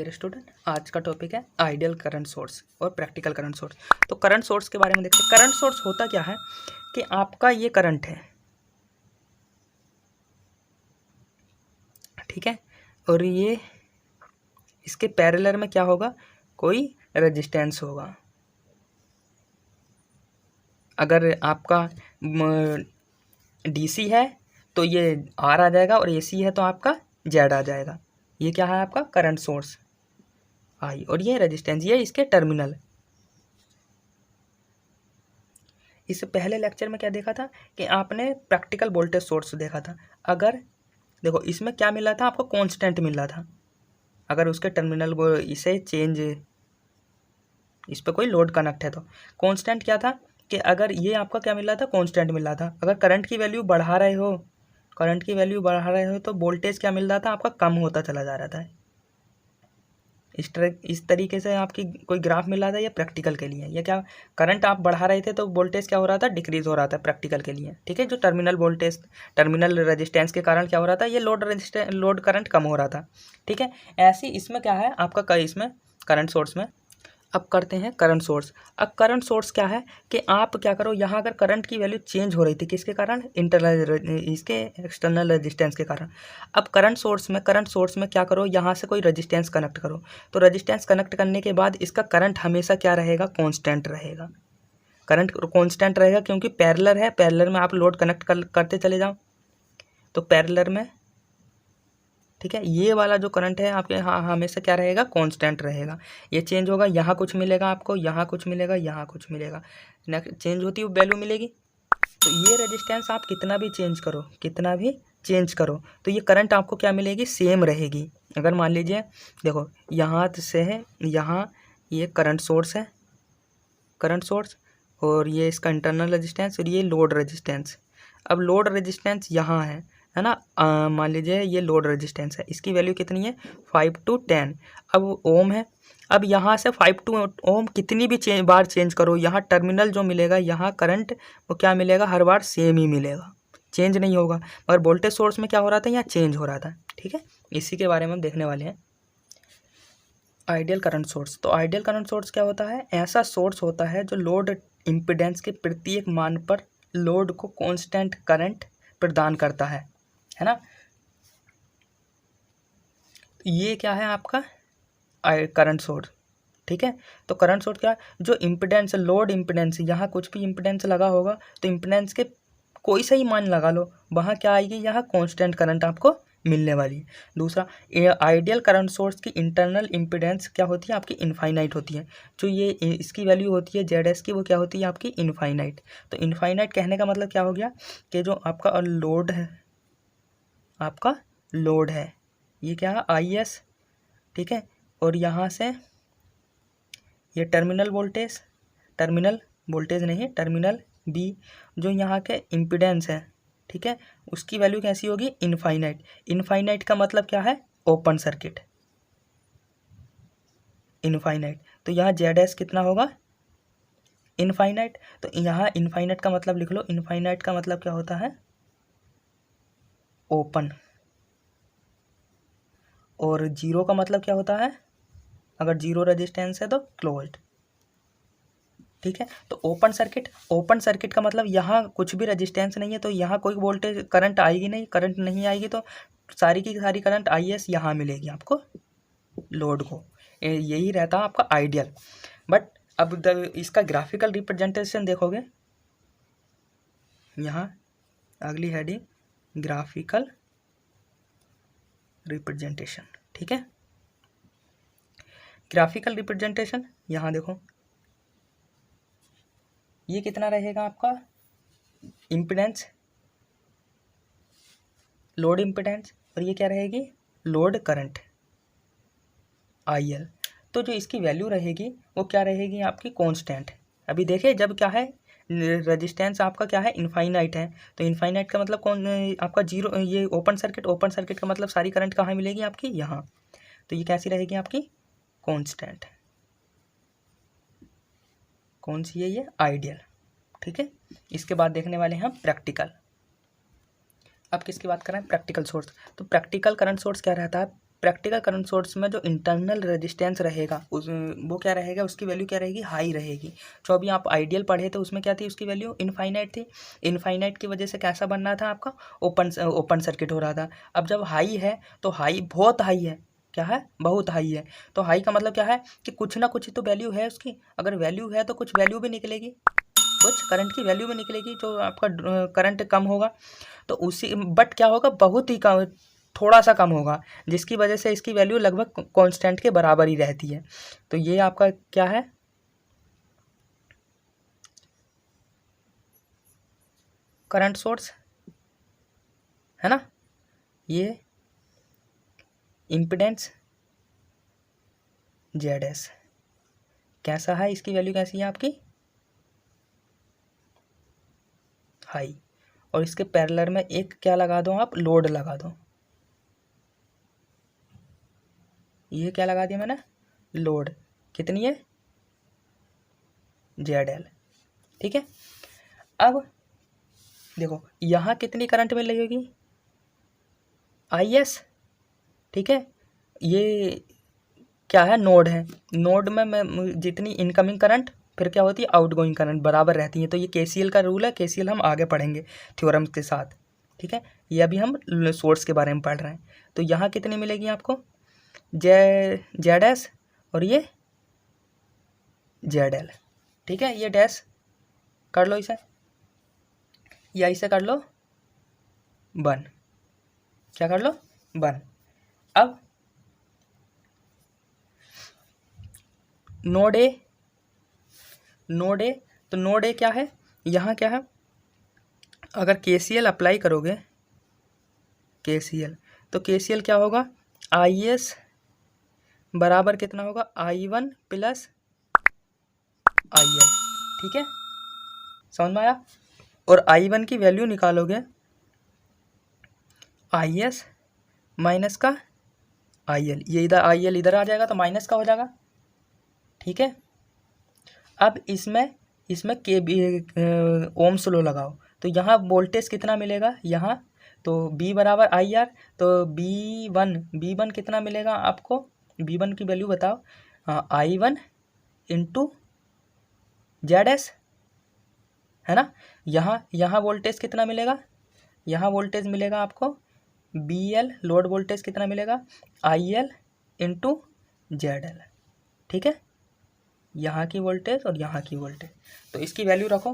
Dear student, आज का topic है आइडियल करंट सोर्स और प्रैक्टिकल करंट सोर्स। तो करंट सोर्स के बारे में देखते हैं। करंट सोर्स होता क्या है कि आपका ये करंट है, ठीक है, और ये इसके पैरेलल में क्या होगा, कोई रेजिस्टेंस होगा। अगर आपका डीसी है तो ये आर आ जाएगा और एसी है तो आपका जेड आ जाएगा। ये क्या है, आपका करंट सोर्स आई, और ये रेजिस्टेंस, ये इसके टर्मिनल। इससे पहले लेक्चर में क्या देखा था कि आपने प्रैक्टिकल वोल्टेज सोर्स देखा था। अगर देखो इसमें क्या मिल रहा था, आपको कांस्टेंट मिल रहा था। अगर उसके टर्मिनल वो इसे चेंज, इस पर कोई लोड कनेक्ट है तो कांस्टेंट क्या था कि अगर ये आपका क्या मिल रहा था, कांस्टेंट मिल रहा था। अगर करंट की वैल्यू बढ़ा रहे हो, तो वोल्टेज क्या मिल रहा था, आपका कम होता चला जा रहा था। इस तरीके से आपकी कोई ग्राफ मिल रहा था। ये प्रैक्टिकल के लिए, ये क्या, करंट आप बढ़ा रहे थे तो वोल्टेज क्या हो रहा था, डिक्रीज हो रहा था प्रैक्टिकल के लिए, ठीक है। जो टर्मिनल वोल्टेज, टर्मिनल रेजिस्टेंस के कारण क्या हो रहा था, ये लोड करंट कम हो रहा था, ठीक है। ऐसे इसमें क्या है आपका, इसमें करंट सोर्स में अब करते हैं करंट सोर्स। अब करंट सोर्स क्या है कि आप क्या करो, यहाँ अगर करंट की वैल्यू चेंज हो रही थी, किसके कारण, इंटरनल, इसके एक्सटर्नल रेजिस्टेंस के कारण। अब करंट सोर्स में क्या करो, यहाँ से कोई रेजिस्टेंस कनेक्ट करो। तो रेजिस्टेंस कनेक्ट करने के बाद इसका करंट हमेशा क्या रहेगा, कांस्टेंट रहेगा। करंट कांस्टेंट रहेगा क्योंकि पैरेलल है, पैरेलल में आप लोड कनेक्ट करते चले जाओ, तो पैरेलल में, ठीक है, ये वाला जो करंट है आपके यहाँ हमेशा क्या रहेगा, कांस्टेंट रहेगा। ये चेंज होगा, यहाँ कुछ मिलेगा आपको, यहाँ कुछ मिलेगा, यहाँ कुछ मिलेगा, नेक्स्ट चेंज होती है वैल्यू मिलेगी। तो ये रेजिस्टेंस आप कितना भी चेंज करो तो ये करंट आपको क्या मिलेगी, सेम रहेगी। अगर मान लीजिए देखो यहाँ से है, यहाँ ये करंट सोर्स और ये इसका इंटरनल रेजिस्टेंस और ये लोड रेजिस्टेंस। अब लोड रेजिस्टेंस यहाँ है ना, मान लीजिए ये लोड रेजिस्टेंस है, इसकी वैल्यू कितनी है, 5 to 10। अब ओम है, अब यहाँ से 5 to ओम कितनी भी बार चेंज करो, यहाँ टर्मिनल जो मिलेगा, यहाँ करंट वो क्या मिलेगा, हर बार सेम ही मिलेगा, चेंज नहीं होगा। मगर वोल्टेज सोर्स में क्या हो रहा था, यहाँ चेंज हो रहा था, ठीक है। इसी के बारे में हम देखने वाले हैं आइडियल करंट सोर्स। तो आइडियल करंट सोर्स क्या होता है, ऐसा सोर्स होता है जो लोड इम्पीडेंस के प्रत्येक मान पर लोड को कांस्टेंट करंट प्रदान करता है ना। ये क्या है आपका करंट सोर्स, ठीक है। तो करंट सोर्स क्या, जो इम्पीडेंस, लोड इम्पीडेंस, यहाँ कुछ भी इम्पीडेंस लगा होगा तो इम्पीडेंस के कोई सा ही मान लगा लो, वहाँ क्या आएगी, यहाँ कांस्टेंट करंट आपको मिलने वाली है। दूसरा, आइडियल करंट सोर्स की इंटरनल इम्पीडेंस क्या होती है, आपकी इनफाइनाइट होती है। जो ये इसकी वैल्यू होती है जेड एस की, वो क्या होती है, आपकी इनफाइनाइट। तो इनफाइनाइट कहने का मतलब क्या हो गया कि जो आपका लोड है, ये क्या है, आई एस, ठीक है। और यहाँ से ये टर्मिनल वोल्टेज नहीं, टर्मिनल बी, जो यहाँ के इम्पीडेंस है, ठीक है, उसकी वैल्यू कैसी होगी, इनफाइनाइट का मतलब क्या है, ओपन सर्किट, इनफाइनाइट। तो यहाँ जेड एस कितना होगा, इनफाइनाइट। तो यहाँ इनफाइनाइट का मतलब लिख लो, इनफाइनाइट का मतलब क्या होता है, ओपन। और जीरो का मतलब क्या होता है, अगर जीरो रेजिस्टेंस है तो क्लोज्ड, ठीक है। तो ओपन सर्किट का मतलब यहाँ कुछ भी रेजिस्टेंस नहीं है, तो यहाँ कोई वोल्टेज करंट आएगी नहीं, करंट नहीं आएगी, तो सारी की सारी करंट आई एस यहाँ मिलेगी आपको लोड को। यही रहता है आपका आइडियल। बट अब इसका ग्राफिकल रिप्रेजेंटेशन देखोगे, यहाँ अगली हेडिंग ग्राफिकल रिप्रेजेंटेशन, ठीक है। ग्राफिकल रिप्रेजेंटेशन यहाँ देखो, ये कितना रहेगा आपका इम्पीडेंस, लोड इम्पीडेंस, और ये क्या रहेगी, लोड करंट आई एल। तो जो इसकी वैल्यू रहेगी वो क्या रहेगी, आपकी कांस्टेंट। अभी देखिए जब क्या है, रेजिस्टेंस आपका क्या है, इनफाइनाइट है, तो इनफाइनाइट का मतलब कौन, आपका जीरो, ये ओपन सर्किट का मतलब सारी करंट कहाँ मिलेगी, आपकी यहाँ। तो ये कैसी रहेगी आपकी, कांस्टेंट। कौन सी है ये, आइडियल, ठीक है। इसके बाद देखने वाले हैं हम प्रैक्टिकल। अब किसकी बात कर रहे हैं, प्रैक्टिकल सोर्स। तो प्रैक्टिकल करंट सोर्स क्या रहता है, प्रैक्टिकल करंट सोर्स में जो इंटरनल रेजिस्टेंस रहेगा उस वो क्या रहेगा, उसकी वैल्यू क्या रहेगी, हाई रहेगी। जो अभी आप आइडियल पढ़े थे उसमें क्या थी, उसकी वैल्यू इनफाइनाइट थी। इनफाइनाइट की वजह से कैसा बनना था आपका, ओपन सर्किट हो रहा था। अब जब हाई है तो हाई बहुत हाई है, क्या है, बहुत हाई है। तो हाई का मतलब क्या है कि कुछ ना कुछ तो वैल्यू है उसकी, अगर वैल्यू है तो कुछ वैल्यू भी निकलेगी, कुछ करंट की वैल्यू भी निकलेगी, जो आपका करंट कम होगा तो उसी, बट क्या होगा, बहुत ही कम, थोड़ा सा कम होगा, जिसकी वजह से इसकी वैल्यू लगभग कांस्टेंट के बराबर ही रहती है। तो ये आपका क्या है, करंट सोर्स है ना। ये इम्पिडेंस जेड एस कैसा है, इसकी वैल्यू कैसी है आपकी, हाई। और इसके पैरेलल में एक क्या लगा दो आप, लोड लगा दो। ये क्या लगा दिया मैंने, लोड, कितनी है, जेड एल। ठीक है, अब देखो यहाँ कितनी करंट मिल रही होगी, आई एस। ठीक है, ये क्या है, नोड है, नोड में मैं जितनी इनकमिंग करंट फिर क्या होती है, आउटगोइंग करंट बराबर रहती है। तो ये केसीएल का रूल है, केसीएल हम आगे पढ़ेंगे थ्योरम के साथ। ठीक है, ये अभी हम सोर्स के बारे में पढ़ रहे हैं। तो यहाँ कितनी मिलेगी आपको, जेड एस, और ये जेड एल। ठीक है, ये डैश कर लो इसे, या इसे कर लो वन, क्या कर लो, वन। अब नोड ए, नोड ए, तो नोड ए क्या है, यहाँ क्या है, अगर केसीएल अप्लाई करोगे, केसीएल, तो केसीएल क्या होगा, आई एस बराबर कितना होगा, I one plus I L. ठीक है, समझ में आया। और आई वन की वैल्यू निकालोगे, आई एस माइनस का आई एल, ये इधर आई एल इधर आ जाएगा तो माइनस का हो जाएगा। ठीक है, अब इसमें इसमें के ओम्स लो लगाओ, तो यहाँ वोल्टेज कितना मिलेगा, यहाँ तो बी बराबर आई आर, तो बी वन कितना मिलेगा आपको, बी वन की वैल्यू बताओ, हाँ I one into Z S, है ना। यहाँ वोल्टेज कितना मिलेगा, यहाँ वोल्टेज मिलेगा आपको बी एल, लोड वोल्टेज कितना मिलेगा, I L into Z L. ठीक है, यहाँ की वोल्टेज और यहाँ की वोल्टेज, तो इसकी वैल्यू रखो।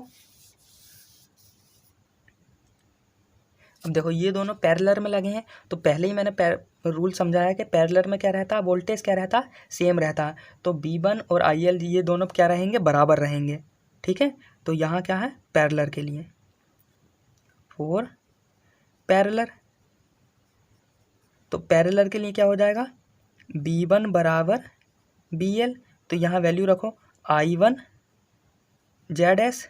अब देखो ये दोनों पैरेलल में लगे हैं, तो पहले ही मैंने रूल समझाया कि पैरेलल में क्या रहता है, वोल्टेज क्या रहता है, सेम रहता है। तो बी वन और आई एल ये दोनों क्या रहेंगे, बराबर रहेंगे। ठीक है, तो यहाँ क्या है, पैरेलल के लिए फोर पैरेलल, तो पैरेलल के लिए क्या हो जाएगा, बी वन बराबर बी एल, तो यहाँ वैल्यू रखो, आई वन जेड एस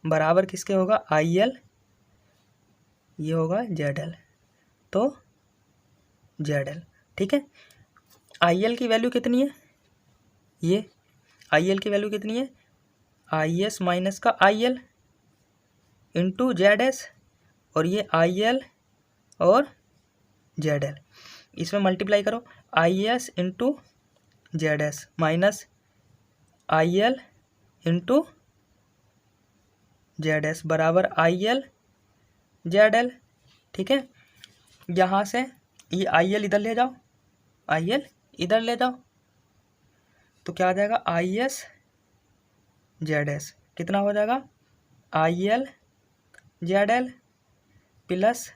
बराबर किसके होगा, आई एल, ये होगा जेड एल, तो जेड एल। ठीक है, आई एल की वैल्यू कितनी है, ये आई एल की वैल्यू कितनी है, आई एस माइनस का I L into Z S, और ये आई एल और जेड एल, इसमें मल्टीप्लाई करो, I S into Z S minus I L into Z S बराबर आई एल जेड एल। ठीक है, यहाँ से ये आई एल इधर ले जाओ, आई एल इधर ले जाओ, तो क्या आ जाएगा, आई एस जेड एस कितना हो जाएगा, I L Z L plus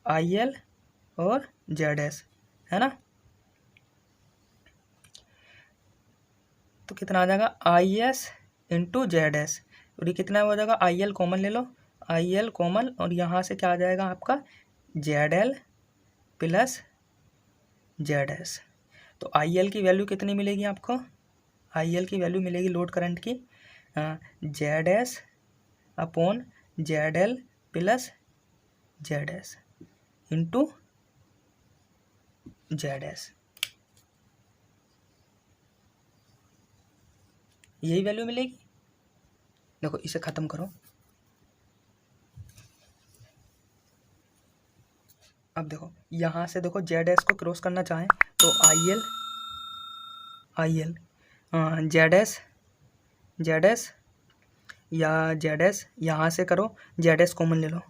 I L और जेड एस, है ना। तो कितना आ जाएगा, I S into Z S, और ये कितना हो जाएगा, आई एल कॉमन ले लो, आई एल कॉमन, और यहाँ से क्या आ जाएगा आपका, Z L plus Z S. तो आई एल की वैल्यू कितनी मिलेगी आपको, आई एल की वैल्यू मिलेगी लोड करंट की Z S upon Z L plus Z S into Z S, यही वैल्यू मिलेगी। देखो इसे ख़त्म करो, अब देखो यहाँ से देखो जेड एस को क्रॉस करना चाहें तो आई एल जेड एस या जेड एस, यहाँ से करो जेड एस कॉमन ले लो,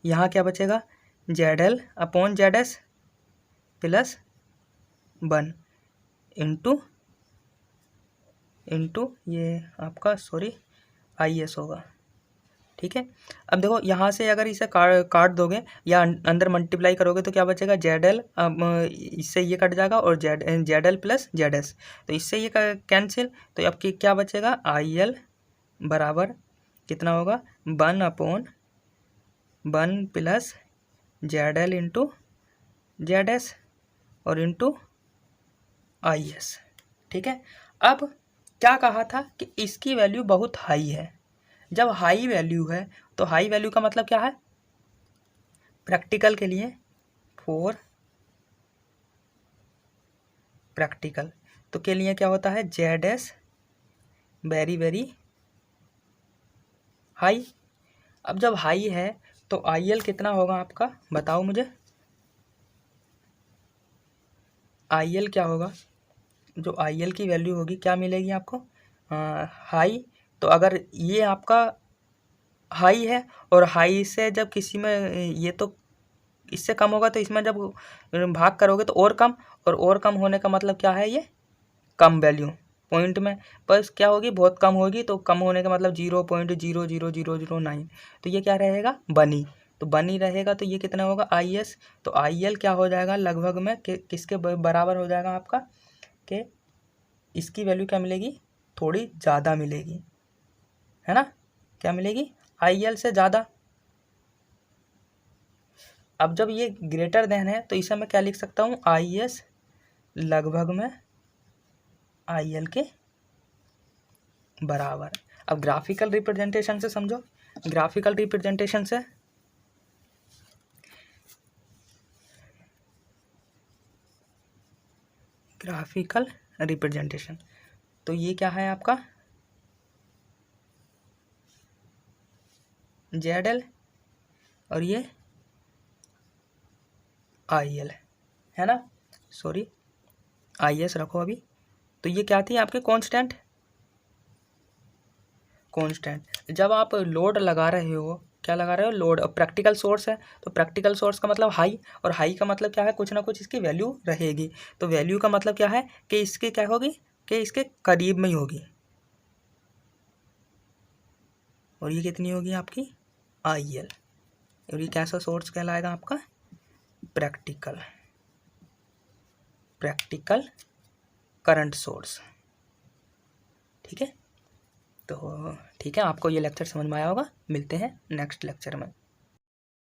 यहाँ क्या बचेगा Z L upon Z S plus 1 into ये आपका आई एस होगा। ठीक है, अब देखो यहाँ से अगर इसे काट दोगे या अंदर मल्टीप्लाई करोगे तो क्या बचेगा जेड एल, इससे ये कट जाएगा और Z L plus Z S, तो इससे ये कैंसिल, तो अब क्या बचेगा आई एल बराबर कितना होगा 1/1 plus Z L into Z S और इंटू आई एस। ठीक है, अब क्या कहा था कि इसकी वैल्यू बहुत हाई है। जब हाई वैल्यू है तो हाई वैल्यू का मतलब क्या है प्रैक्टिकल के लिए, फॉर प्रैक्टिकल तो के लिए क्या होता है Z S very very high. अब जब हाई है तो आई एल कितना होगा आपका बताओ मुझे, आई एल क्या होगा, जो आई एल की वैल्यू होगी क्या मिलेगी आपको हाई। तो अगर ये आपका हाई है और हाई से जब किसी में ये तो इससे कम होगा तो इसमें जब भाग करोगे तो और कम होने का मतलब क्या है ये कम वैल्यू पॉइंट में बस क्या होगी बहुत कम होगी, तो कम होने का मतलब 0.00009, तो ये क्या रहेगा बनी, तो बनी रहेगा तो ये कितना होगा आई एस। तो आई एल क्या हो जाएगा लगभग में किसके बराबर हो जाएगा आपका कि इसकी वैल्यू क्या मिलेगी थोड़ी ज़्यादा मिलेगी, है ना, क्या मिलेगी आई एल से ज़्यादा। अब जब ये ग्रेटर देन है तो इसे मैं क्या लिख सकता हूँ आई एस लगभग में आई एल के बराबर। अब ग्राफिकल रिप्रेजेंटेशन से समझो, ग्राफिकल रिप्रेजेंटेशन से ग्राफिकल रिप्रेजेंटेशन तो ये क्या है आपका जेड एल और ये आई एल है ना, आई एस रखो अभी। तो ये क्या थी आपके कांस्टेंट, जब आप लोड लगा रहे हो क्या लगा रहे हो लोड, प्रैक्टिकल सोर्स है तो प्रैक्टिकल सोर्स का मतलब हाई, और हाई का मतलब क्या है कुछ ना कुछ इसकी वैल्यू रहेगी, तो वैल्यू का मतलब क्या है कि इसके क्या होगी कि इसके करीब में ही होगी, और ये कितनी होगी आपकी आई एल, और ये कैसा सोर्स कहलाएगा आपका प्रैक्टिकल करंट सोर्स। ठीक है, तो ठीक है आपको ये लेक्चर समझ में आया होगा, मिलते हैं नेक्स्ट लेक्चर में।